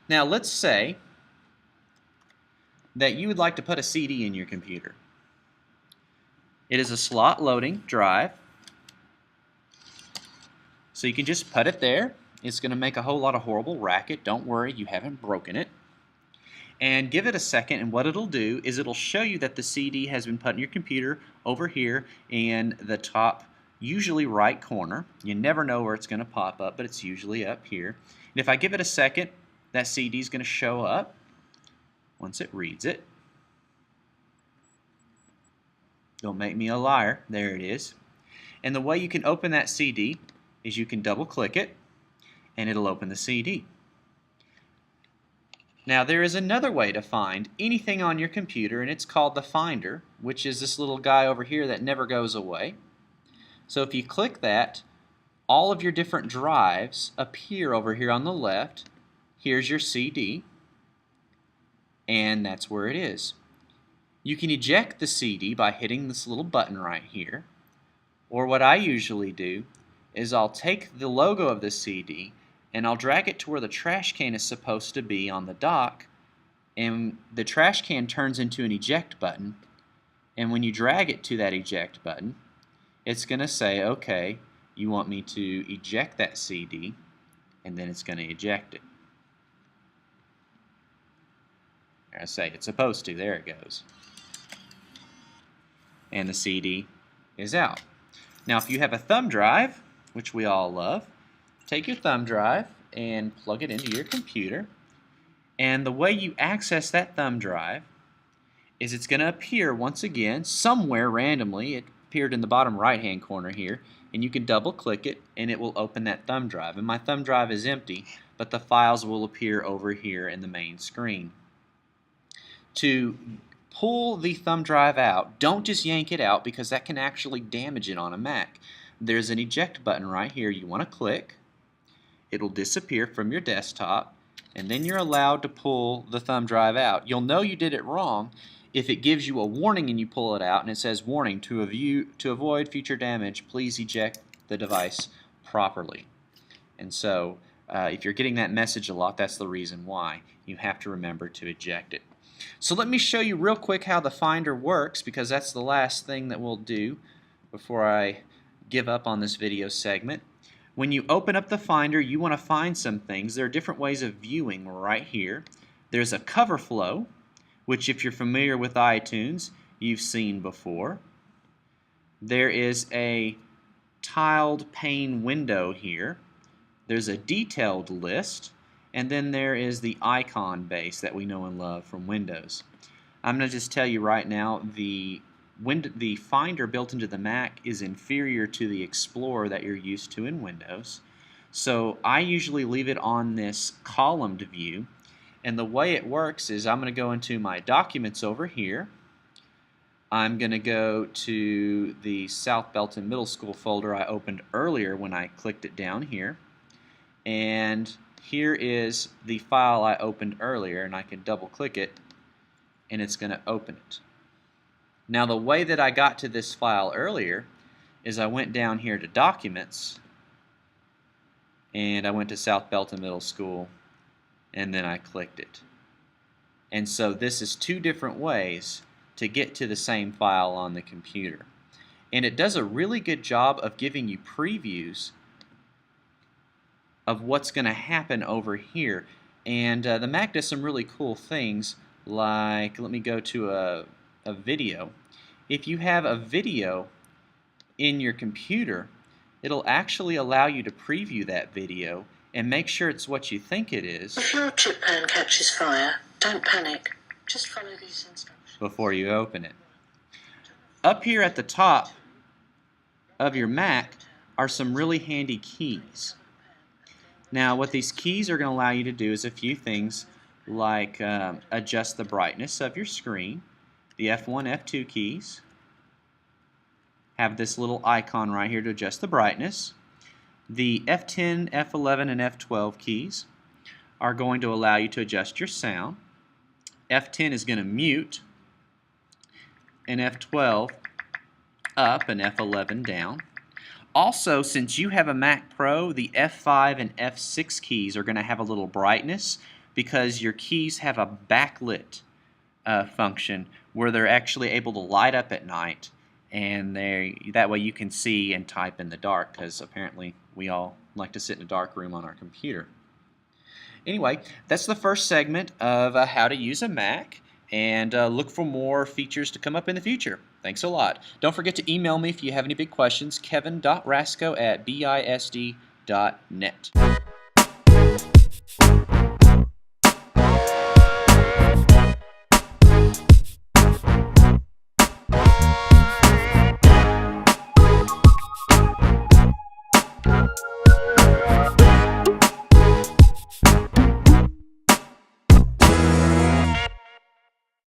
Now let's say that you would like to put a CD in your computer. It is a slot loading drive, so you can just put it there. It's going to make a whole lot of horrible racket. Don't worry, you haven't broken it. And give it a second, and what it'll do is it'll show you that the CD has been put in your computer over here in the top, usually right corner. You never know where it's going to pop up, but it's usually up here. And if I give it a second, that CD is going to show up once it reads it. Don't make me a liar. There it is. And the way you can open that CD is you can double click it, and it'll open the CD. Now there is another way to find anything on your computer, and it's called the Finder, which is this little guy over here that never goes away. So if you click that, all of your different drives appear over here on the left. Here's your CD, and that's where it is. You can eject the CD by hitting this little button right here, or what I usually do is I'll take the logo of the CD and I'll drag it to where the trash can is supposed to be on the dock, and the trash can turns into an eject button, and when you drag it to that eject button, it's going to say, okay, you want me to eject that CD, and then it's going to eject it. I say it's supposed to. There it goes. And the CD is out. Now if you have a thumb drive, which we all love, take your thumb drive and plug it into your computer, and the way you access that thumb drive is it's going to appear once again somewhere randomly. It appeared in the bottom right hand corner here, and you can double click it and it will open that thumb drive. And my thumb drive is empty, but the files will appear over here in the main screen. To pull the thumb drive out, don't just yank it out because that can actually damage it on a Mac. There's an eject button right here you want to click. It'll disappear from your desktop, and then you're allowed to pull the thumb drive out. You'll know you did it wrong if it gives you a warning and you pull it out and it says, warning, to avoid future damage, please eject the device properly. And so if you're getting that message a lot, that's the reason why. You have to remember to eject it. So let me show you real quick how the Finder works, because that's the last thing that we'll do before I give up on this video segment. When you open up the Finder, you want to find some things. There are different ways of viewing right here. There's a cover flow, which if you're familiar with iTunes, you've seen before. There is a tiled pane window here. There's a detailed list. And then there is the icon base that we know and love from Windows. I'm going to just tell you right now, the Finder built into the Mac is inferior to the Explorer that you're used to in Windows. So I usually leave it on this columned view. And the way it works is I'm going to go into my documents over here. I'm going to go to the South Belton Middle School folder I opened earlier when I clicked it down here. And here is the file I opened earlier, and I can double click it and it's going to open it. Now the way that I got to this file earlier is I went down here to Documents, and I went to South Belton Middle School, and then I clicked it. And so this is two different ways to get to the same file on the computer. And it does a really good job of giving you previews of what's going to happen over here. And the Mac does some really cool things, like, let me go to a video. If you have a video in your computer, it'll actually allow you to preview that video and make sure it's what you think it is. If your chip pan catches fire, don't panic. Just follow these instructions before you open it. Up here at the top of your Mac are some really handy keys. Now what these keys are going to allow you to do is a few things, like adjust the brightness of your screen. The F1, F2 keys have this little icon right here to adjust the brightness. The F10, F11, and F12 keys are going to allow you to adjust your sound. F10 is going to mute, and F12 up and F11 down. Also, since you have a Mac Pro, the F5 and F6 keys are going to have a little brightness because your keys have a backlit function where they're actually able to light up at night, and that way you can see and type in the dark, because apparently we all like to sit in a dark room on our computer. Anyway, that's the first segment of how to use a Mac, and look for more features to come up in the future. Thanks a lot. Don't forget to email me if you have any big questions, kevin.rasco@bisd.net.